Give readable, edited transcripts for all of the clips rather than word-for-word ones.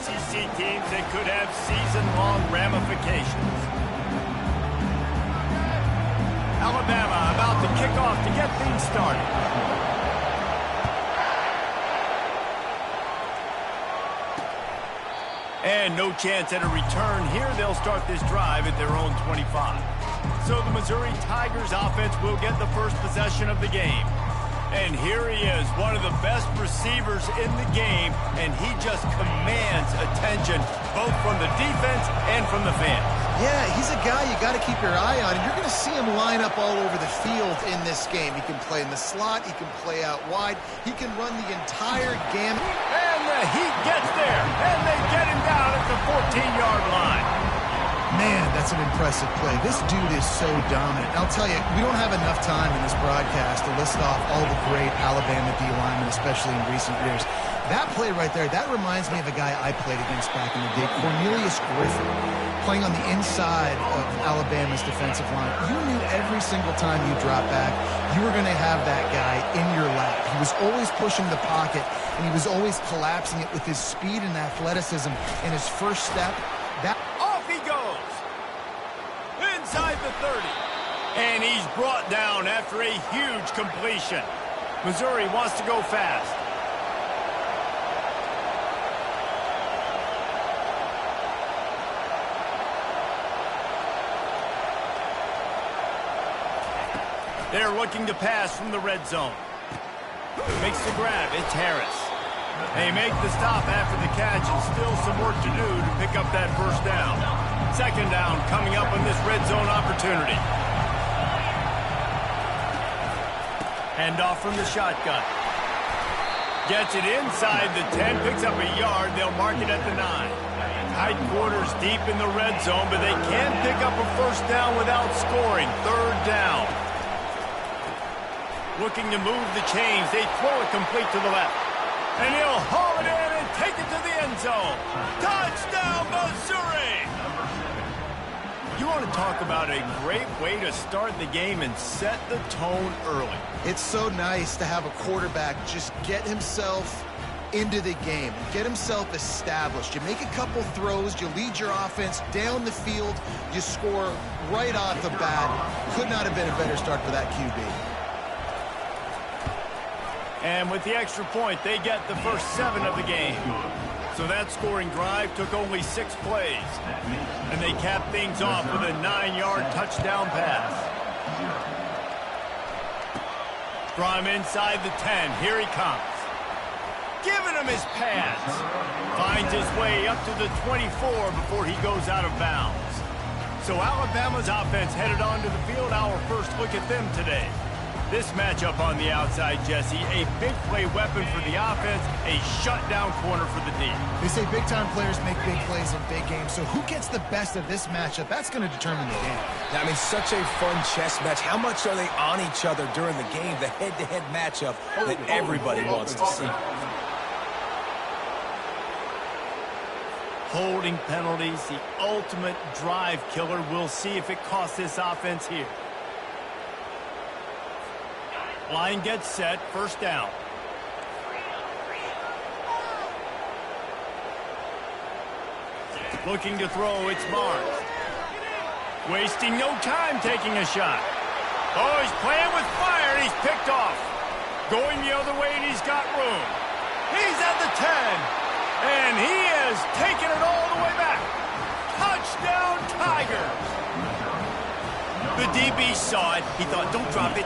SEC teams that could have season-long ramifications. Alabama about to kick off to get things started. And no chance at a return here. They'll start this drive at their own 25. So the Missouri Tigers offense will get the first possession of the game. And here he is, one of the best receivers in the game, and he just commands attention both from the defense and from the fans. Yeah, he's a guy you got to keep your eye on, and you're going to see him line up all over the field in this game. He can play in the slot, he can play out wide, he can run the entire gamut. And the Heat gets there, and they get him down at the 14-yard line. Man, that's an impressive play. This dude is so dominant. I'll tell you, we don't have enough time in this broadcast to list off all the great Alabama D linemen, especially in recent years. That play right there, that reminds me of a guy I played against back in the day, Cornelius Griffin, playing on the inside of Alabama's defensive line. You knew every single time you dropped back, you were going to have that guy in your lap. He was always pushing the pocket, and he was always collapsing it with his speed and athleticism. And his first step, that... Off he goes! Inside the 30. And he's brought down after a huge completion. Missouri wants to go fast. They're looking to pass from the red zone. Makes the grab. It's Harris. They make the stop after the catch, and still some work to do to pick up that first down. Second down coming up on this red zone opportunity. Handoff from the shotgun. Gets it inside the 10, picks up a yard. They'll mark it at the 9. Tight quarters deep in the red zone, but they can't pick up a first down without scoring. Third down. Looking to move the chains. They throw it complete to the left. And he'll haul it in and take it to the end zone. Touchdown, Missouri! You want to talk about a great way to start the game and set the tone early. It's so nice to have a quarterback just get himself into the game, get himself established. You make a couple throws, you lead your offense down the field, you score right off the bat. Could not have been a better start for that QB. And with the extra point, they get the first 7 of the game. So that scoring drive took only 6 plays. And they cap things off with a 9-yard touchdown pass. Draw him inside the 10. Here he comes. Giving him his pads. Finds his way up to the 24 before he goes out of bounds. So Alabama's offense headed onto the field. Our first look at them today. This matchup on the outside, Jesse, a big play weapon for the offense, a shutdown corner for the D. They say big-time players make big plays in big games, so who gets the best of this matchup? That's going to determine the game. I mean, such a fun chess match. How much are they on each other during the game? The head-to-head matchup that everybody wants to see. Holding penalties, the ultimate drive killer. We'll see if it costs this offense here. Line gets set, first down. Looking to throw, it's Barnes. Wasting no time taking a shot. Oh, he's playing with fire, and he's picked off. Going the other way, and he's got room. He's at the 10, and he is taking it all the way back. Touchdown, Tigers. The DB saw it. He thought, don't drop it,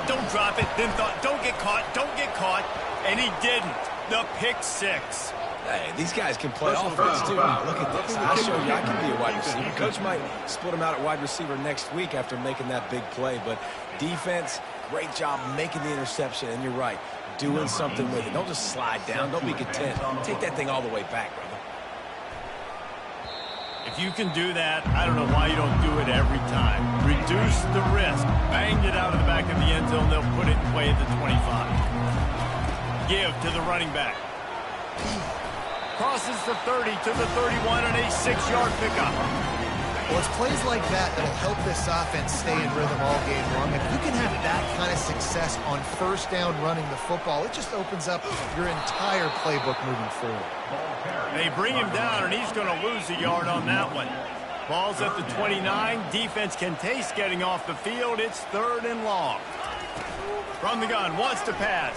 then thought, don't get caught, and he didn't. The pick 6. Hey, these guys can play offense, too. Look at this. I'll show you I can be a wide receiver. Coach might split him out at wide receiver next week after making that big play, but defense, great job making the interception, and you're right, doing something with it. Don't just slide down. Don't be content. Take that thing all the way back, brother. If you can do that, I don't know why you don't do it every time. Reduce the risk. Banged it out of the back of the end zone. They'll put it in play at the 25. Give to the running back. Crosses the 30 to the 31 and a 6-yard pickup. Well, it's plays like that that'll help this offense stay in rhythm all game long. If you can have that kind of success on first down running the football, it just opens up your entire playbook moving forward. They bring him down, and he's going to lose a yard on that one. Ball's at the 29. Defense can taste getting off the field. It's 3rd and long. From the gun, wants to pass.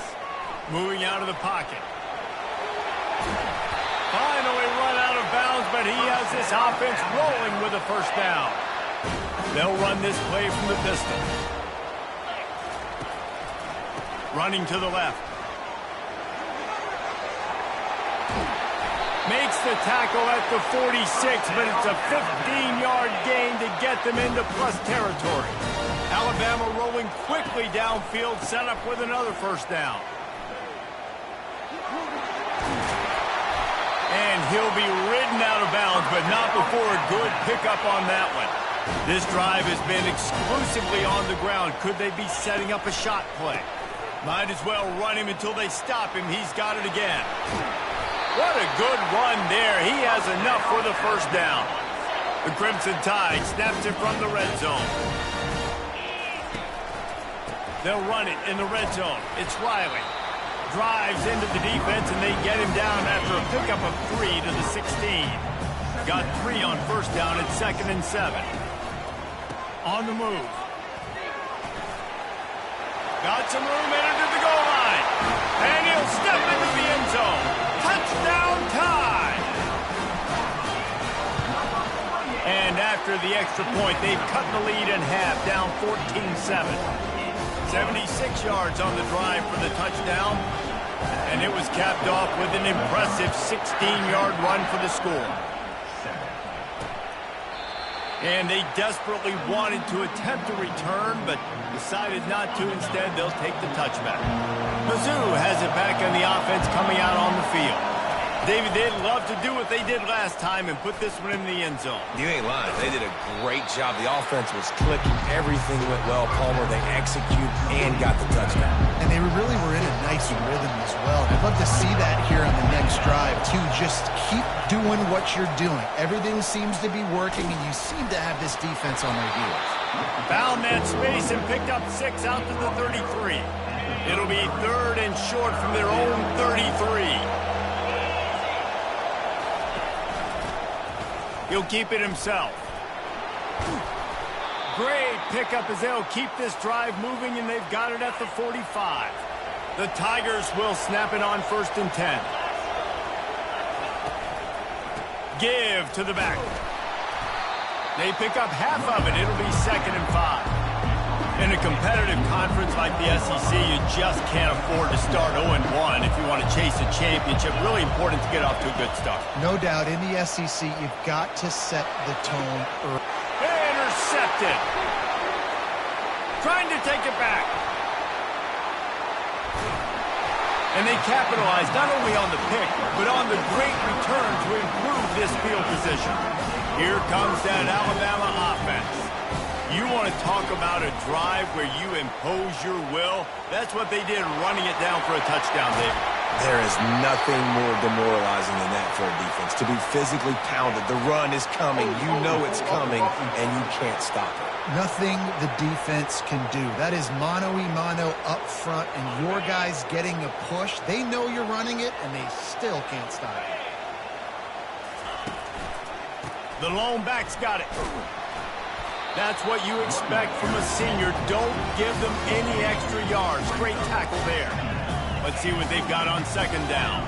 Moving out of the pocket. Finally run out of bounds, but he has this offense rolling with a first down. They'll run this play from the pistol. Running to the left. Makes the tackle at the 46, but it's a 15-yard gain to get them into plus territory. Alabama rolling quickly downfield, set up with another first down. And he'll be ridden out of bounds, but not before a good pickup on that one. This drive has been exclusively on the ground. Could they be setting up a shot play? Might as well run him until they stop him. He's got it again. What a good run there. He has enough for the first down. The Crimson Tide snaps it from the red zone. They'll run it in the red zone. It's Riley. Drives into the defense, and they get him down after a pickup of 3 to the 16. Got 3 on first down at 2nd and 7. On the move. Got some room into the goal line. And he'll step into the end zone. Touchdown Tide! And after the extra point, they've cut the lead in half, down 14-7. 76 yards on the drive for the touchdown, and it was capped off with an impressive 16-yard run for the score. And they desperately wanted to attempt a return, but decided not to. Instead, they'll take the touchback. Mizzu has it back on the offense coming out on the field. David, they'd love to do what they did last time and put this one in the end zone. You ain't lying. They did a great job. The offense was clicking. Everything went well, Palmer. They executed and got the touchdown. And they really were in a nice rhythm as well. I'd love to see that here on the next drive, too. Just keep doing what you're doing. Everything seems to be working, and you seem to have this defense on their heels. Found that space and picked up 6 out to the 33. It'll be 3rd and short from their own 33. He'll keep it himself. Great pickup as they'll keep this drive moving, and they've got it at the 45. The Tigers will snap it on 1st and 10. Give to the back. They pick up half of it. It'll be 2nd and 5. In a competitive conference like the SEC, you just can't afford to start 0-1 if you want to chase a championship. Really important to get off to a good start. No doubt, in the SEC, you've got to set the tone early. Intercepted. Trying to take it back. And they capitalized not only on the pick, but on the great return to improve this field position. Here comes that Alabama offense. You want to talk about a drive where you impose your will? That's what they did, running it down for a touchdown, David. There is nothing more demoralizing than that for a defense. To be physically pounded, the run is coming, you know it's coming, and you can't stop it. Nothing the defense can do. That is mano-a-mano up front, and your guys getting a push. They know you're running it, and they still can't stop it. The lone back's got it. That's what you expect from a senior. Don't give them any extra yards. Great tackle there. Let's see what they've got on 2nd down.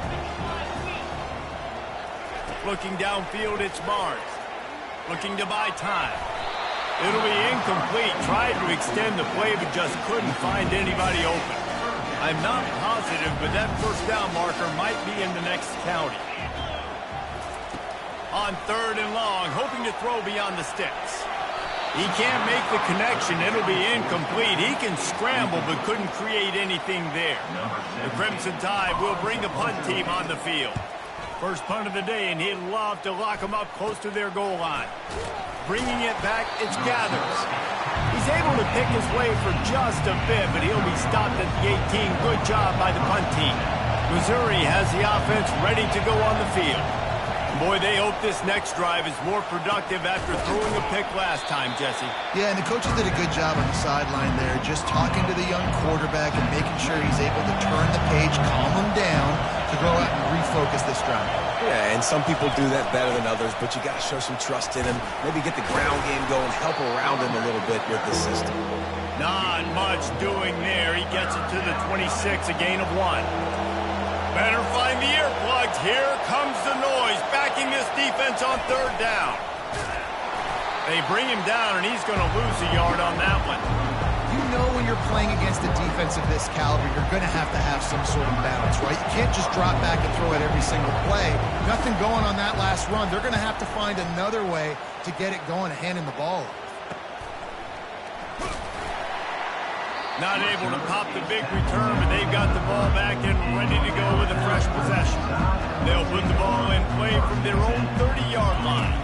Looking downfield, it's Barnes. Looking to buy time. It'll be incomplete. Tried to extend the play, but just couldn't find anybody open. I'm not positive, but that first down marker might be in the next county. On 3rd and long, hoping to throw beyond the sticks. He can't make the connection. It'll be incomplete. He can scramble, but couldn't create anything there. The Crimson Tide will bring the punt team on the field. First punt of the day, and he'd love to lock them up close to their goal line. Bringing it back, it's Gathers. He's able to pick his way for just a bit, but he'll be stopped at the 18. Good job by the punt team. Missouri has the offense ready to go on the field. Boy, they hope this next drive is more productive after throwing a pick last time, Jesse. Yeah, and the coaches did a good job on the sideline there, just talking to the young quarterback and making sure he's able to turn the page, calm him down to go out and refocus this drive. Yeah, and some people do that better than others, but you got to show some trust in him. Maybe get the ground game going, help around him a little bit with the system. Not much doing there. He gets it to the 26, a gain of 1. Better find the earplugs. Here comes the noise, backing this defense on 3rd down. They bring him down, and he's going to lose a yard on that one. You know when you're playing against a defense of this caliber, you're going to have some sort of balance, right? You can't just drop back and throw it every single play. Nothing going on that last run. They're going to have to find another way to get it going and hand him the ball off. Not able to pop the big return, but they've got the ball back and ready to go with a fresh possession. They'll put the ball in play from their own 30-yard line.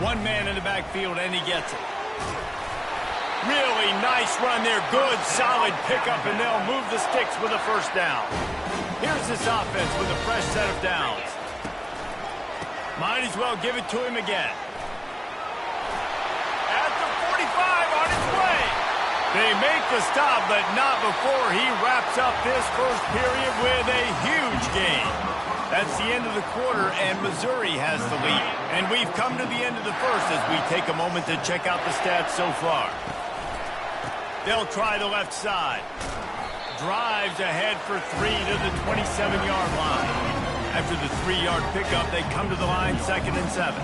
One man in the backfield, and he gets it. Really nice run there. Good, solid pickup, and they'll move the sticks with a 1st down. Here's this offense with a fresh set of downs. Might as well give it to him again. At the 45, on its way. They make the stop, but not before he wraps up this first period with a huge gain. That's the end of the quarter, and Missouri has the lead. And we've come to the end of the first as we take a moment to check out the stats so far. They'll try the left side. Drives ahead for 3 to the 27-yard line. After the 3-yard pickup, they come to the line 2nd and 7.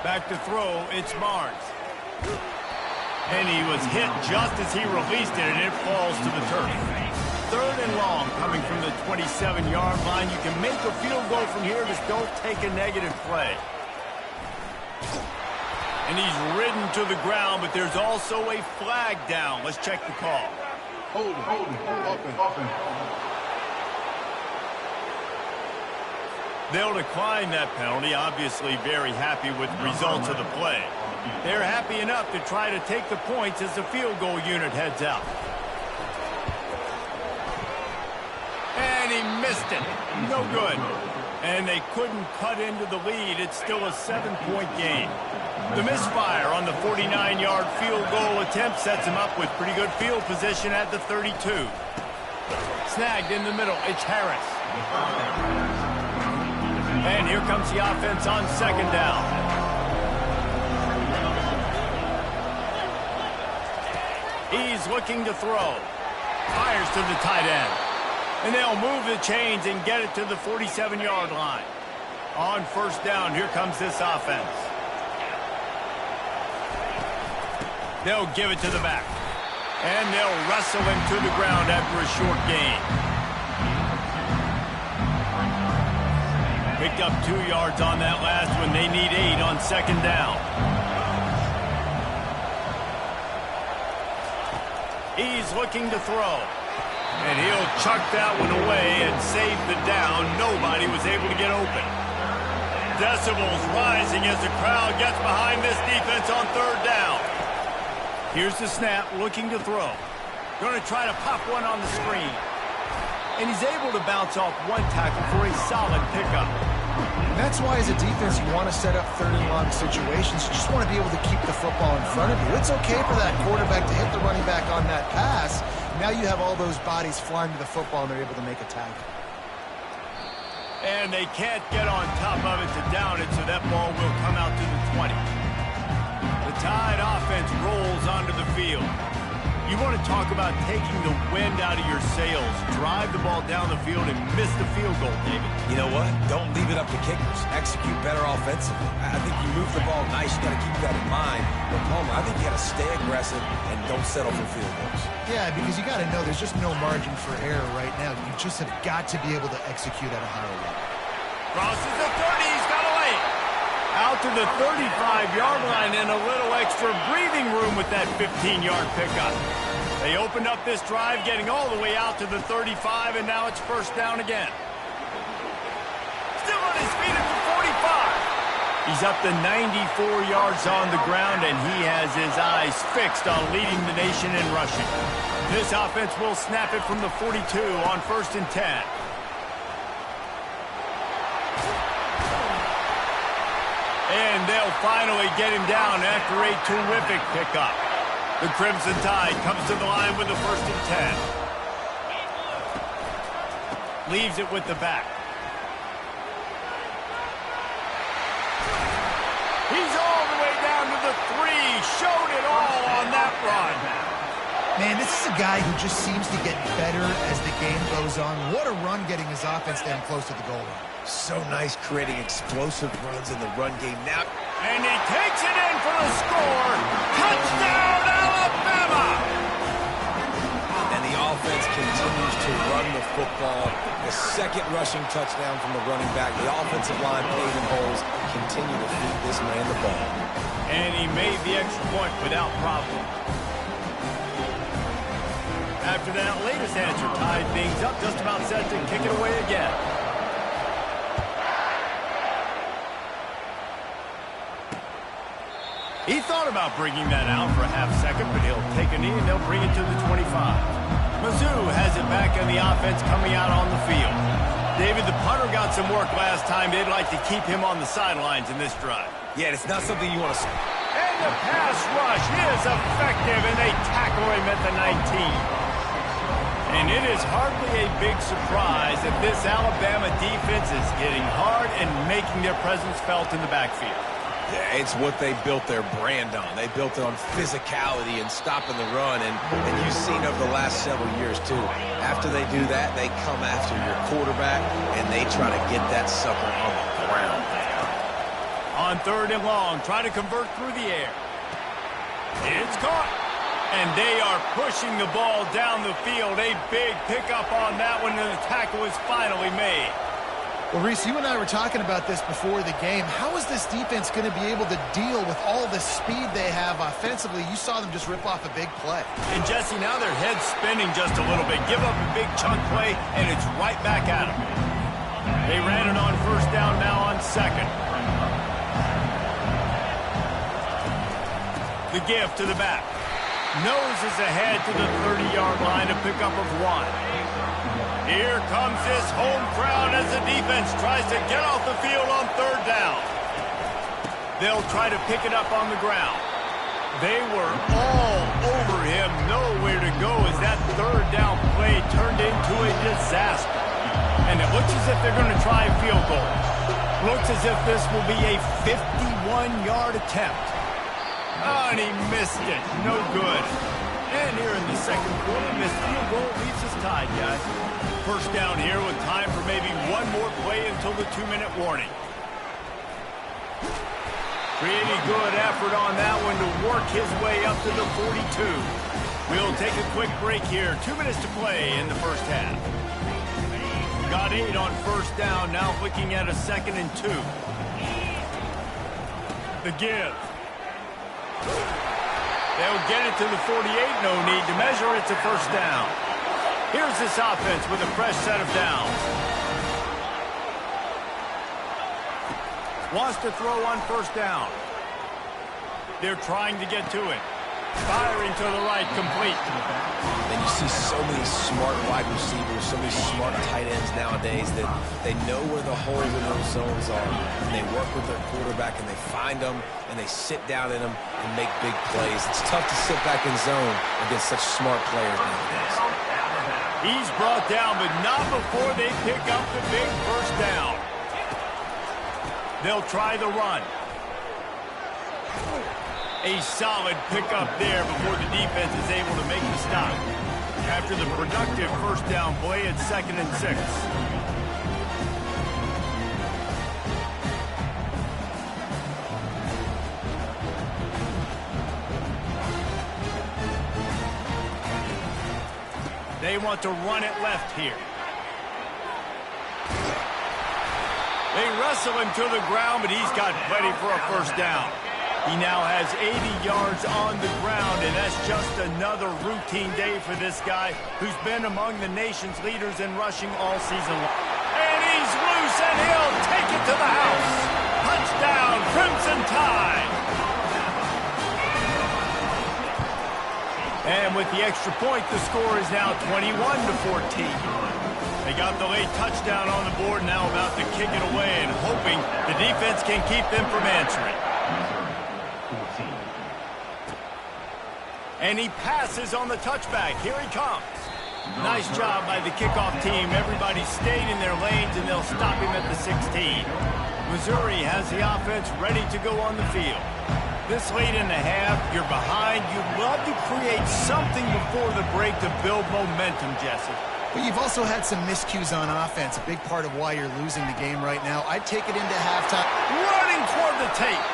Back to throw, it's Barnes. And he was hit just as he released it, and it falls to the turf. 3rd and long coming from the 27-yard line. You can make a field goal from here, just don't take a negative play. And he's ridden to the ground, but there's also a flag down. Let's check the call. Hold it. They'll decline that penalty, obviously very happy with the results of the play. They're happy enough to try to take the points as the field goal unit heads out. And he missed it. No good. And they couldn't cut into the lead. It's still a 7-point game. The misfire on the 49-yard field goal attempt sets him up with pretty good field position at the 32. Snagged in the middle. It's Harris. And here comes the offense on 2nd down. He's looking to throw. Fires to the tight end. And they'll move the chains and get it to the 47-yard line. On 1st down, here comes this offense. They'll give it to the back. And they'll wrestle him to the ground after a short gain. Picked up 2 yards on that last one. They need 8 on 2nd down. He's looking to throw. And he'll chuck that one away and save the down. Nobody was able to get open. Decibels rising as the crowd gets behind this defense on 3rd down. Here's the snap, looking to throw. Going to try to pop one on the screen. And he's able to bounce off one tackle for a solid pickup. And that's why, as a defense, you want to set up 3rd and long situations. You just want to be able to keep the football in front of you. It's okay for that quarterback to hit the running back on that pass. Now you have all those bodies flying to the football, and they're able to make a tackle. And they can't get on top of it to down it, so that ball will come out to the 20. The Tide offense rolls onto the field. You want to talk about taking the wind out of your sails. Drive the ball down the field and miss the field goal, David. You know what? Don't leave it up to kickers. Execute better offensively. I think you move the ball nice. You got to keep that in mind. But, Palmer, I think you got to stay aggressive and don't settle for field goals. Yeah, because you got to know there's just no margin for error right now. You just have got to be able to execute at a higher level. Crosses the 30. He's got a lane. Out to the 35-yard line and a little extra breathing room with that 15-yard pickup. They opened up this drive, getting all the way out to the 35, and now it's 1st down again. Still on his feet at the 45. He's up to 94 yards on the ground, and he has his eyes fixed on leading the nation in rushing. This offense will snap it from the 42 on 1st and 10. And they'll finally get him down after a terrific pickup. The Crimson Tide comes to the line with the 1st and 10. Leaves it with the back. He's all the way down to the 3. Showed it all on that run. Man, this is a guy who just seems to get better as the game goes on. What a run getting his offense down close to the goal line. So nice creating explosive runs in the run game now. And he takes it in for the score. Touchdown, Alabama! And the offense continues to run the football. The second rushing touchdown from the running back. The offensive line paving holes. Continue to feed this man the ball. And he made the extra point without problem. After that latest answer tied things up, just about set to kick it away again. He thought about bringing that out for a half second, but he'll take a knee and they'll bring it to the 25. Mizzu has it back on the offense coming out on the field. David, the punter got some work last time. They'd like to keep him on the sidelines in this drive. Yeah, it's not something you want to... And the pass rush is effective, and they tackle him at the 19. And it is hardly a big surprise that this Alabama defense is getting hard and making their presence felt in the backfield. Yeah, it's what they built their brand on. They built it on physicality and stopping the run, and you've seen over the last several years, too. After they do that, they come after your quarterback, and they try to get that sucker on the ground. On 3rd and long, try to convert through the air. It's caught. And they are pushing the ball down the field. A big pickup on that one, and the tackle is finally made. Well, Reese, you and I were talking about this before the game. How is this defense going to be able to deal with all the speed they have offensively? You saw them just rip off a big play. And, Jesse, now their head's spinning just a little bit. Give up a big chunk play, and it's right back at them. They ran it on 1st down, now on 2nd. The give to the back. Noses ahead to the 30-yard line, a pickup of 1. Here comes this home crowd as the defense tries to get off the field on 3rd down. They'll try to pick it up on the ground. They were all over him, nowhere to go as that 3rd down play turned into a disaster. And it looks as if they're going to try a field goal. Looks as if this will be a 51-yard attempt. Oh, and he missed it. No good. And here in the 2nd quarter, this field goal leaves us tied, guys. 1st down here with time for maybe one more play until the 2-minute warning. Pretty good effort on that one to work his way up to the 42. We'll take a quick break here. 2 minutes to play in the 1st half. Got 8 on 1st down, now looking at a 2nd and 2. The give. They'll get it to the 48, no need to measure it to 1st down. Here's this offense with a fresh set of downs. Wants to throw on 1st down. They're trying to get to it. Firing to the right, complete. And you see so many smart wide receivers, so many smart tight ends nowadays that they know where the holes in those zones are. And they work with their quarterback, and they find them, and they sit down in them and make big plays. It's tough to sit back in zone against such smart players nowadays. He's brought down, but not before they pick up the big 1st down. They'll try the run. A solid pickup there before the defense is able to make the stop. After the productive 1st down play at 2nd and 6. They want to run it left here. They wrestle him to the ground, but he's got plenty for a 1st down. He now has 80 yards on the ground, and that's just another routine day for this guy who's been among the nation's leaders in rushing all season long. And he's loose, and he'll take it to the house. Touchdown, Crimson Tide! And with the extra point, the score is now 21-14. They got the late touchdown on the board, now about to kick it away and hoping the defense can keep them from answering. And he passes on the touchback. Here he comes. Nice job by the kickoff team. Everybody stayed in their lanes, and they'll stop him at the 16. Missouri has the offense ready to go on the field. This late in the half, you're behind. You'd love to create something before the break to build momentum, Jesse. But you've also had some miscues on offense, a big part of why you're losing the game right now. I'd take it into halftime. Running toward the tape.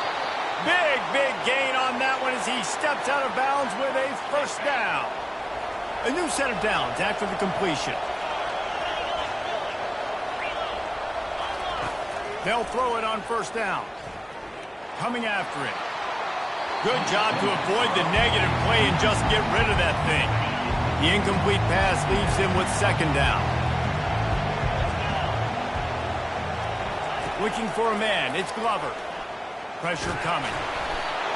Big gain on that one as he steps out of bounds with a first down. A new set of downs after the completion. They'll throw it on first down. Coming after it. Good job to avoid the negative play and just get rid of that thing. The incomplete pass leaves him with second down. Looking for a man. It's Glover. Pressure coming.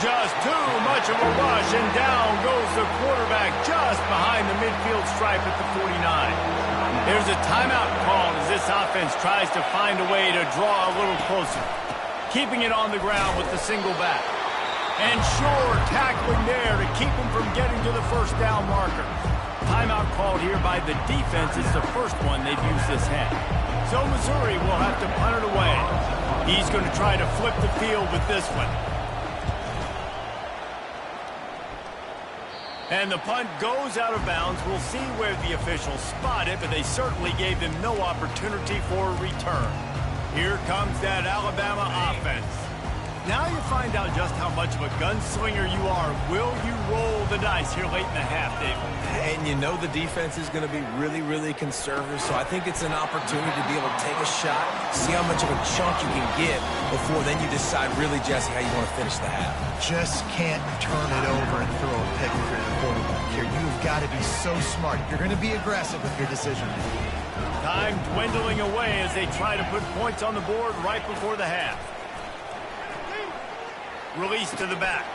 Just too much of a rush, and down goes the quarterback just behind the midfield stripe at the 49. There's a timeout called as this offense tries to find a way to draw a little closer. Keeping it on the ground with the single back. And sure, tackling there to keep him from getting to the first down marker. Timeout called here by the defense. It's the first one they've used this half. So Missouri will have to punt it away. He's going to try to flip the field with this one. And the punt goes out of bounds. We'll see where the officials spot it, but they certainly gave them no opportunity for a return. Here comes that Alabama offense. Now you find out just how much of a gunslinger you are. Will you roll the dice here late in the half, David? And you know the defense is going to be really conservative, so I think it's an opportunity to be able to take a shot, see how much of a chunk you can get before then you decide really, Jesse, how you want to finish the half. Just can't turn it over and throw a pick for your quarterback here. You've got to be so smart. You're going to be aggressive with your decision. Time dwindling away as they try to put points on the board right before the half. Release to the back.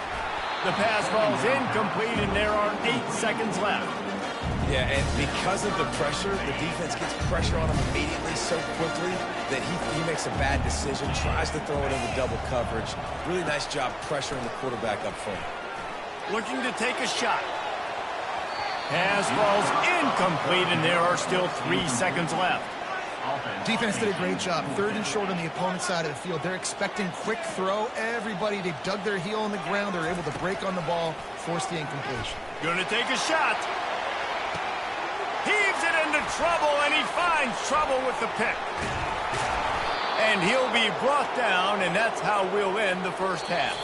The pass falls incomplete, and there are 8 seconds left. Yeah, and because of the pressure, the defense gets pressure on him immediately so quickly that he makes a bad decision, tries to throw it into double coverage. Really nice job pressuring the quarterback up front. Looking to take a shot. Pass falls incomplete, and there are still 3 seconds left. Defense did a great job. 3rd and short on the opponent's side of the field. They're expecting quick throw. Everybody, they dug their heel on the ground. They're able to break on the ball, force the incompletion. Going to take a shot. Heaves it into trouble, and he finds trouble with the pick. And he'll be brought down, and that's how we'll end the first half.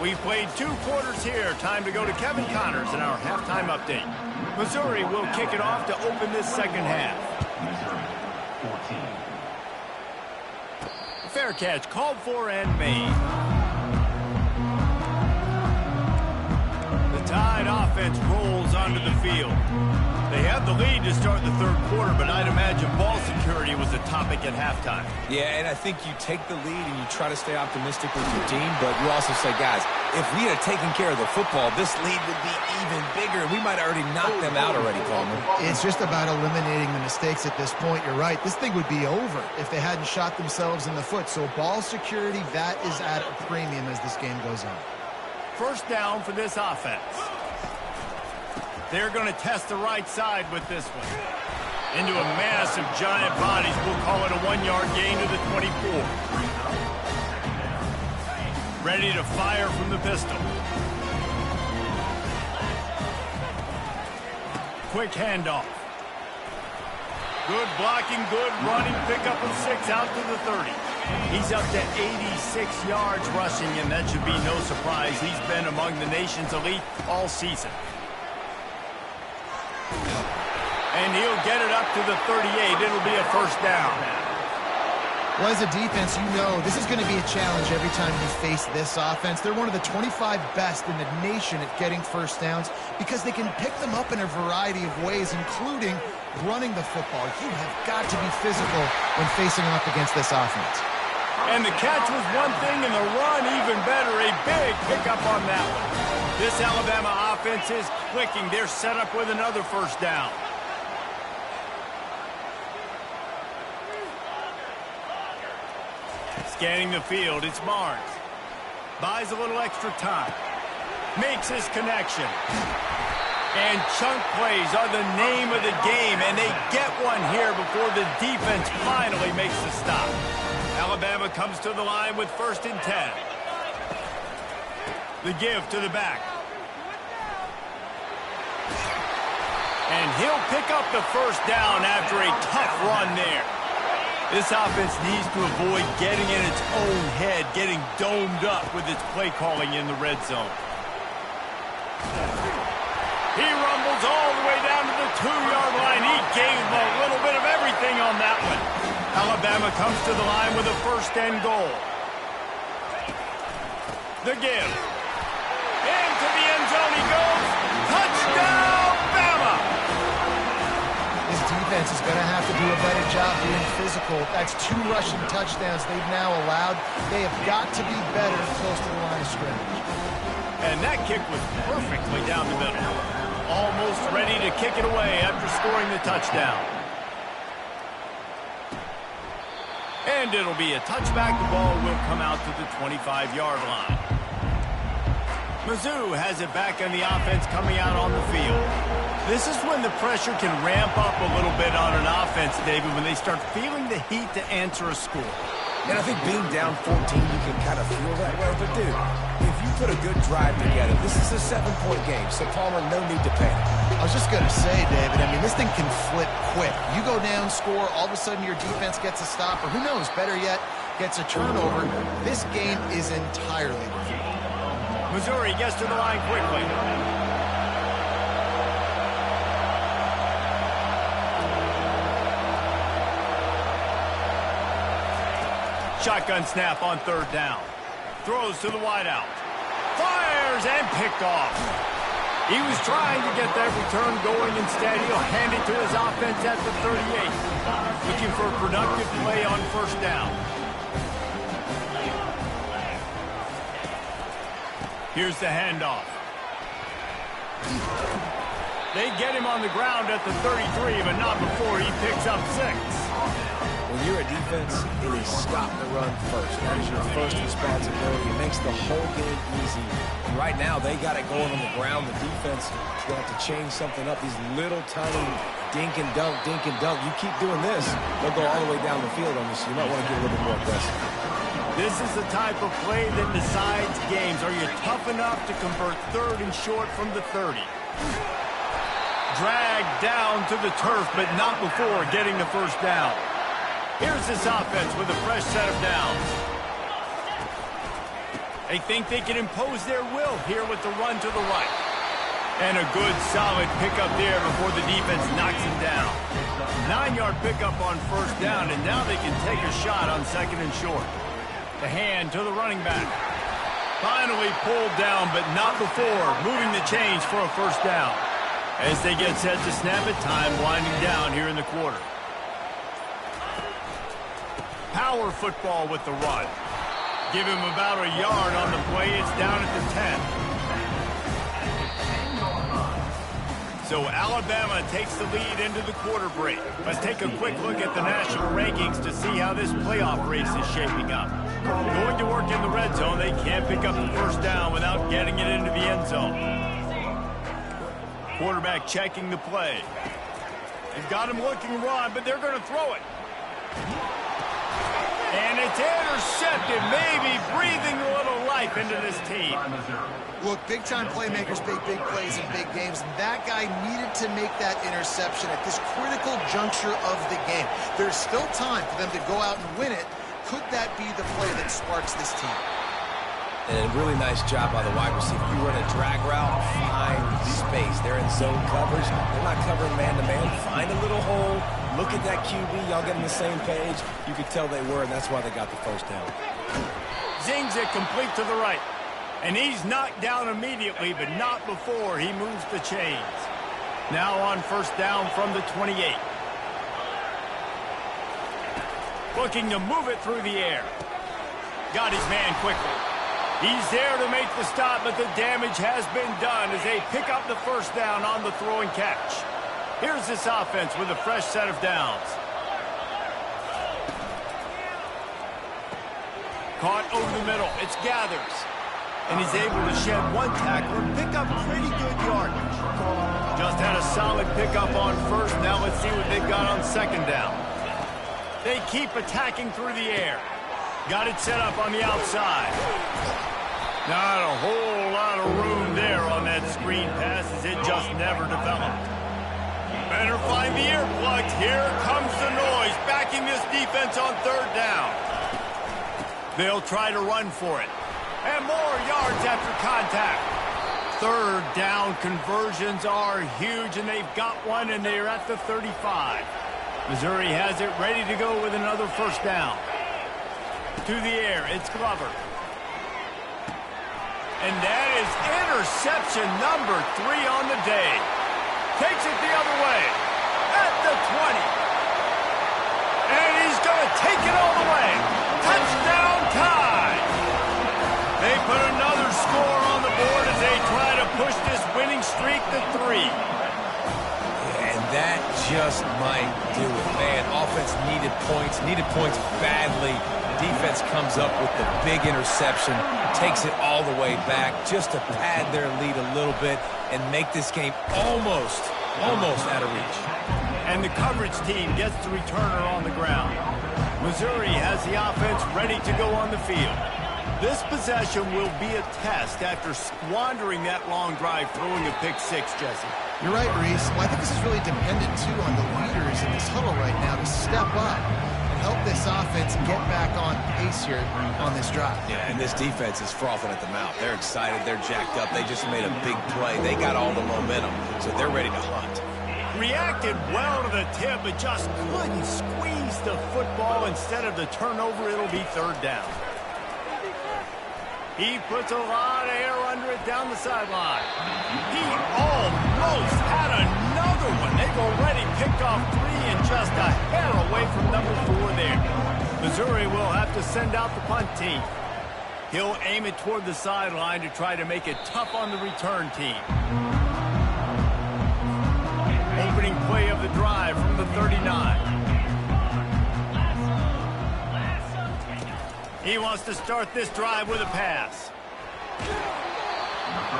We've played 2 quarters here. Time to go to Kevin Connors in our halftime update. Missouri will kick it off to open this second half. Fair catch called for and made. The Tide offense rolls onto the field. They have the lead to start the 3rd quarter, but I'd imagine ball security was a topic at halftime. Yeah, and I think you take the lead and you try to stay optimistic with your team, but you also say, guys, if we had taken care of the football, this lead would be even bigger. We might have already knocked them out already, Palmer. It's just about eliminating the mistakes at this point. You're right. This thing would be over if they hadn't shot themselves in the foot. So ball security, that is at a premium as this game goes on. First down for this offense. They're going to test the right side with this one. Into a mass of giant bodies. We'll call it a 1-yard gain to the 24. Ready to fire from the pistol. Quick handoff. Good blocking, good running. Pick up of 6 out to the 30. He's up to 86 yards rushing, and that should be no surprise. He's been among the nation's elite all season. And he'll get it up to the 38. It'll be a first down. Well, as a defense, you know this is going to be a challenge every time you face this offense. They're one of the 25 best in the nation at getting first downs because they can pick them up in a variety of ways, including running the football. You have got to be physical when facing off against this offense. And the catch was one thing, and the run even better. A big pickup on that one. This Alabama offense is clicking. They're set up with another first down. Scanning the field, it's Barnes. Buys a little extra time. Makes his connection. And chunk plays are the name of the game, and they get one here before the defense finally makes the stop. Alabama comes to the line with 1st and 10. The give to the back. And he'll pick up the first down after a tough run there. This offense needs to avoid getting in its own head, getting domed up with its play calling in the red zone. He rumbles all the way down to the 2-yard line. He gave a little bit of everything on that one. Alabama comes to the line with a 1st and goal. The give. Into the end zone he goes. Touchdown, Bama! This defense is going to have to do a better job being physical. That's 2 rushing touchdowns they've now allowed. They have got to be better close to the line of scrimmage. And that kick was perfectly down the middle. Almost ready to kick it away after scoring the touchdown. And it'll be a touchback. The ball will come out to the 25-yard line. Mizzu has it back on the offense coming out on the field. This is when the pressure can ramp up a little bit on an offense, David, when they start feeling the heat to answer a score. And I think being down 14, you can kind of feel that way. But, dude, if you put a good drive together, this is a 7-point game, so Palmer, no need to panic. I was just going to say, David, I mean, this thing can flip quick. You go down, score, all of a sudden your defense gets a stop, or who knows, better yet, gets a turnover. This game is entirely different. Missouri gets to the line quickly. Shotgun snap on 3rd down. Throws to the wideout. Fires and picked off. He was trying to get that return going. Instead, he'll hand it to his offense at the 38. Looking for a productive play on 1st down. Here's the handoff. They get him on the ground at the 33, but not before he picks up 6. When you're a defense, it is stop the run first. That is your first responsibility. It makes the whole game easy. And right now, they got it going on the ground. The defense is going to have to change something up. These little tiny dink and dunk, dink and dunk. You keep doing this, they'll go all the way down the field on you, so you might want to get a little bit more aggressive. This is the type of play that decides games. Are you tough enough to convert 3rd and short from the 30? Dragged down to the turf, but not before getting the 1st down. Here's this offense with a fresh set of downs. They think they can impose their will here with the run to the right. And a good, solid pickup there before the defense knocks him down. 9-yard pickup on 1st down, and now they can take a shot on 2nd and short. The hand to the running back. Finally pulled down, but not before moving the chains for a 1st down. As they get set to snap it, time winding down here in the quarter. Power football with the run. Give him about a yard on the play. It's down at the 10. So Alabama takes the lead into the quarter break. Let's take a quick look at the national rankings to see how this playoff race is shaping up. Going to work in the red zone, they can't pick up the 1st down without getting it into the end zone. Quarterback checking the play. They've got him looking run, but they're going to throw it. And it's intercepted, maybe breathing a little life into this team. Look, big-time playmakers make big plays in big games, and that guy needed to make that interception at this critical juncture of the game. There's still time for them to go out and win it. Could that be the play that sparks this team? And a really nice job by the wide receiver. You run a drag route, find space. They're in zone coverage. They're not covering man-to-man. Find a little hole. Look at that QB. Y'all get on the same page. You could tell they were, and that's why they got the 1st down. Zings it complete to the right. And he's knocked down immediately, but not before he moves the chains. Now on 1st down from the 28. Looking to move it through the air. Got his man quickly. He's there to make the stop, but the damage has been done as they pick up the first down on the throw and catch. Here's this offense with a fresh set of downs. Caught over the middle. It's Gathers. And he's able to shed one tackle and pick up pretty good yardage. Just had a solid pickup on first. Now let's see what they've got on second down. They keep attacking through the air. Got it set up on the outside. Not a whole lot of room there on that screen pass as it just never developed. Better find the earplugs. Here comes the noise, backing this defense on third down. They'll try to run for it. And more yards after contact. Third down conversions are huge, and they've got one, and they're at the 35. Missouri has it ready to go with another first down. To the air, it's Glover. And that is interception number 3 on the day. Takes it the other way. At the 20. And he's going to take it all the way. Touchdown tie. They put another score on the board as they try to push this winning streak to 3. And that just might do it. Man, offense needed points badly. Defense comes up with the big interception, takes it all the way back just to pad their lead a little bit and make this game almost out of reach. And the coverage team gets the returner on the ground. Missouri has the offense ready to go on the field. This possession will be a test after squandering that long drive throwing a pick six, Jesse. You're right, Reese. Well, I think this is really dependent, too, on the leaders in this huddle right now to step up and help this offense get back on pace here on this drive. Yeah, and this defense is frothing at the mouth. They're excited. They're jacked up. They just made a big play. They got all the momentum, so they're ready to hunt. Reacted well to the tip, but just couldn't squeeze the football. Instead of the turnover, it'll be third down. He puts a lot of air under it down the sideline. He almost had another one. They've already picked off 3 and just a hair away from number 4 there. Missouri will have to send out the punt team. He'll aim it toward the sideline to try to make it tough on the return team. Opening play of the drive from the 39. He wants to start this drive with a pass.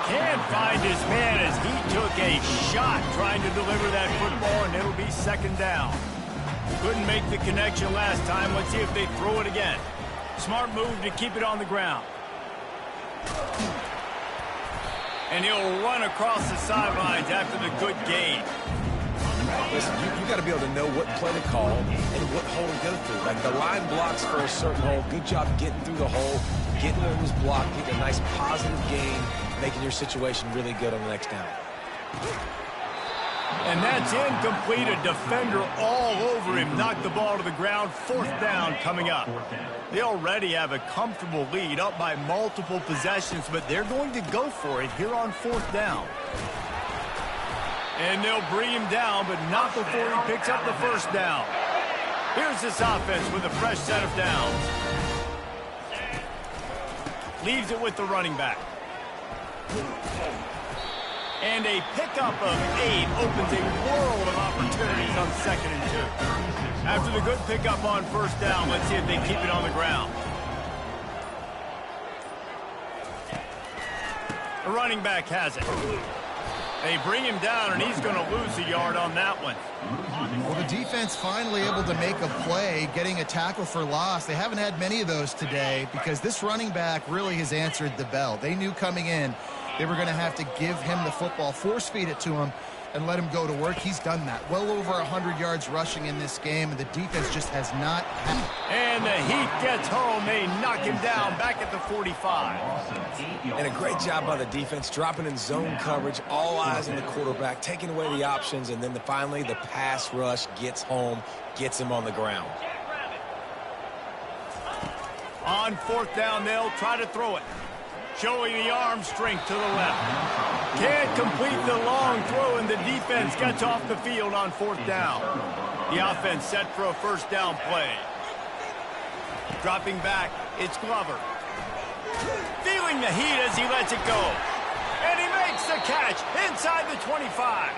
Can't find his man as he took a shot trying to deliver that football, and it'll be second down. Couldn't make the connection last time. Let's see if they throw it again. Smart move to keep it on the ground. And he'll run across the sidelines after the good gain. Listen, you got to be able to know what play to call and what hole to go through. Like the line blocks for a certain hole. Good job getting through the hole, getting what was blocked, getting a nice positive gain, making your situation really good on the next down. And that's incomplete. A defender all over him. Knocked the ball to the ground. Fourth down coming up. They already have a comfortable lead, up by multiple possessions, but they're going to go for it here on fourth down. And they'll bring him down, but not before he picks up the first down. Here's this offense with a fresh set of downs. Leaves it with the running back. And a pickup of 8 opens a world of opportunities on 2nd and 2. After the good pickup on first down, let's see if they keep it on the ground. The running back has it. They bring him down, and he's going to lose a yard on that one. Well, the defense finally able to make a play, getting a tackle for loss. They haven't had many of those today because this running back really has answered the bell. They knew coming in they were going to have to give him the football, force feed it to him, and let him go to work. He's done that. Well over 100 yards rushing in this game, and the defense just has not had. And the heat gets home. They knock him down back at the 45. And a great job by the defense, dropping in zone coverage, all eyes on the quarterback, taking away the options, and then finally the pass rush gets home, gets him on the ground. On fourth down, they'll try to throw it. Showing the arm strength to the left. Can't complete the long throw, and the defense gets off the field on fourth down. The offense set for a first down play. Dropping back, It's Glover. Feeling the heat as he lets it go. And he makes the catch inside the 25.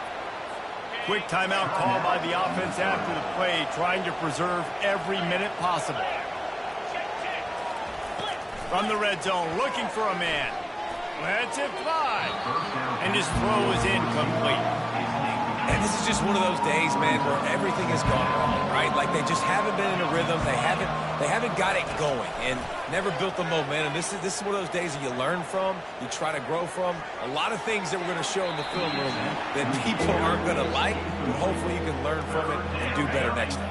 Quick timeout call by the offense after the play, trying to preserve every minute possible. From the red zone, looking for a man. Lets it fly. And his throw is incomplete. And this is just one of those days, man, where everything has gone wrong, right? Like they just haven't been in a rhythm. They haven't got it going and never built the momentum. This is one of those days that you learn from, you try to grow from. A lot of things that we're going to show in the film room that people aren't going to like, but hopefully you can learn from it and do better next time.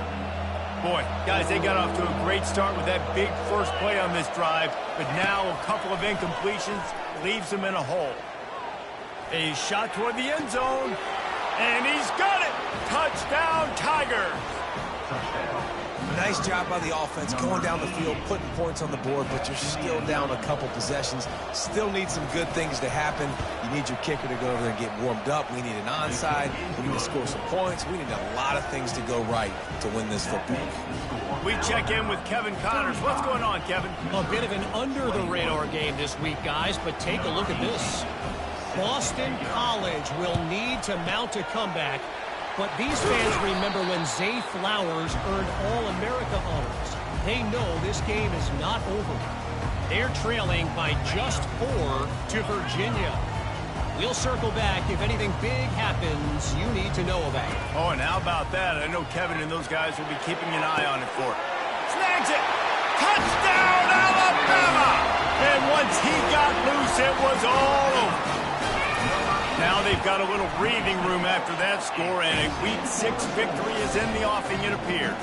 Boy, guys, they got off to a great start with that big first play on this drive, but now a couple of incompletions leaves them in a hole. A shot toward the end zone, and he's got it! Touchdown, Tigers! Nice job by the offense going down the field, putting points on the board, but you're still down a couple possessions. Still need some good things to happen. You need your kicker to go over there and get warmed up. We need an onside. We need to score some points. We need a lot of things to go right to win this football game. We check in with Kevin Connors. What's going on, Kevin? A bit of an under-the-radar game this week, guys, but take a look at this. Boston College will need to mount a comeback, but these fans remember when Zay Flowers earned All-America honors. They know this game is not over. They're trailing by just 4 to Virginia. We'll circle back if anything big happens you need to know about. Oh, and how about that? I know Kevin and those guys will be keeping an eye on it for it. Snags it! Touchdown, Alabama! And once he got loose, it was all over. Now they've got a little breathing room after that score, and a Week 6 victory is in the offing, it appears.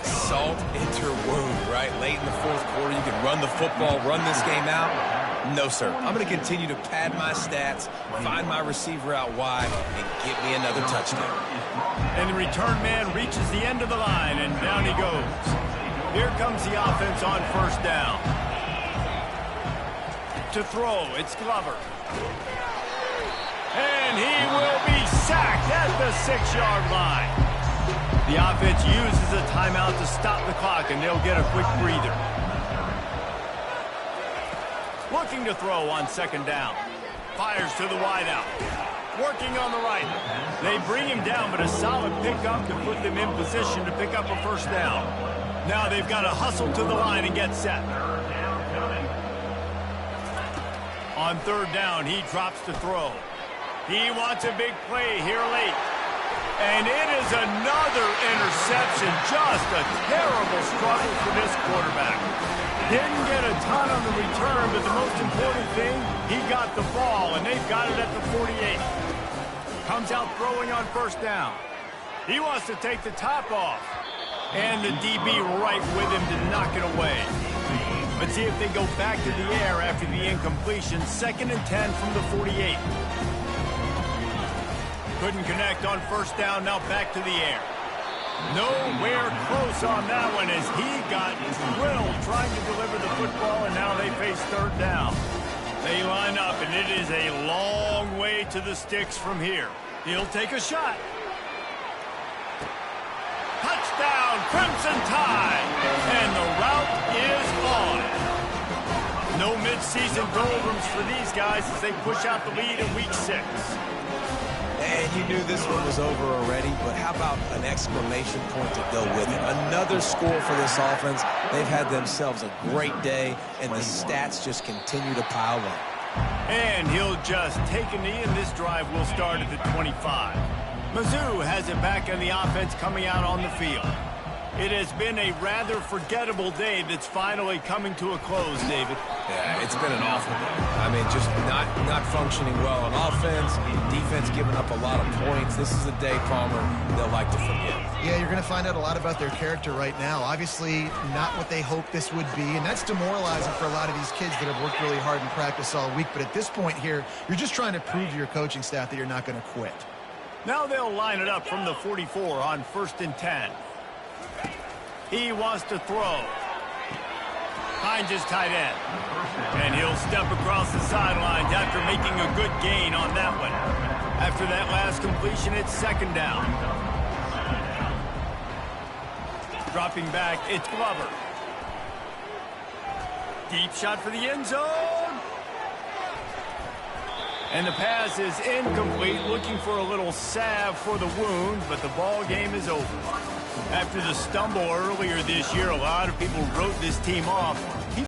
Salt into your wound, right? Late in the fourth quarter, you can run the football, run this game out. No, sir. I'm going to continue to pad my stats, find my receiver out wide, and get me another touchdown. And the return man reaches the end of the line, and down he goes. Here comes the offense on first down. To throw, it's Glover. And he will be sacked at the 6-yard line. The offense uses a timeout to stop the clock, and they'll get a quick breather. Looking to throw on second down. Fires to the wideout. Working on the right. They bring him down, but a solid pickup to put them in position to pick up a first down. Now they've got to hustle to the line and get set. On third down, he drops to throw. He wants a big play here late. And it is another interception. Just a terrible struggle for this quarterback. Didn't get a ton on the return, but the most important thing, he got the ball, and they've got it at the 48. Comes out throwing on first down. He wants to take the top off. And the DB right with him to knock it away. Let's see if they go back to the air after the incompletion. 2nd and 10 from the 48. Couldn't connect on first down, now back to the air. Nowhere close on that one as he got drilled trying to deliver the football, and now they face third down. They line up, and it is a long way to the sticks from here. He'll take a shot. Touchdown, Crimson Tide, and the route is on. No mid-season doldrums for these guys as they push out the lead in Week 6. And you knew this one was over already, but how about an exclamation point to go with it? Another score for this offense. They've had themselves a great day, and the stats just continue to pile up. And he'll just take a knee, and this drive will start at the 25. Mizzu has it back on the offense coming out on the field. It has been a rather forgettable day that's finally coming to a close, David. Yeah, it's been an awful day. I mean, just not functioning well on offense, defense giving up a lot of points. This is a day, Palmer, they'll like to forget. Yeah, you're going to find out a lot about their character right now. Obviously, not what they hoped this would be, and that's demoralizing for a lot of these kids that have worked really hard in practice all week. But at this point here, you're just trying to prove to your coaching staff that you're not going to quit. Now they'll line it up from the 44 on 1st and 10. He wants to throw. Finds his tight end. And he'll step across the sidelines after making a good gain on that one. After that last completion, it's 2nd down. Dropping back, it's Glover. Deep shot for the end zone. And the pass is incomplete, looking for a little salve for the wound, but the ball game is over. After the stumble earlier this year, a lot of people wrote this team off.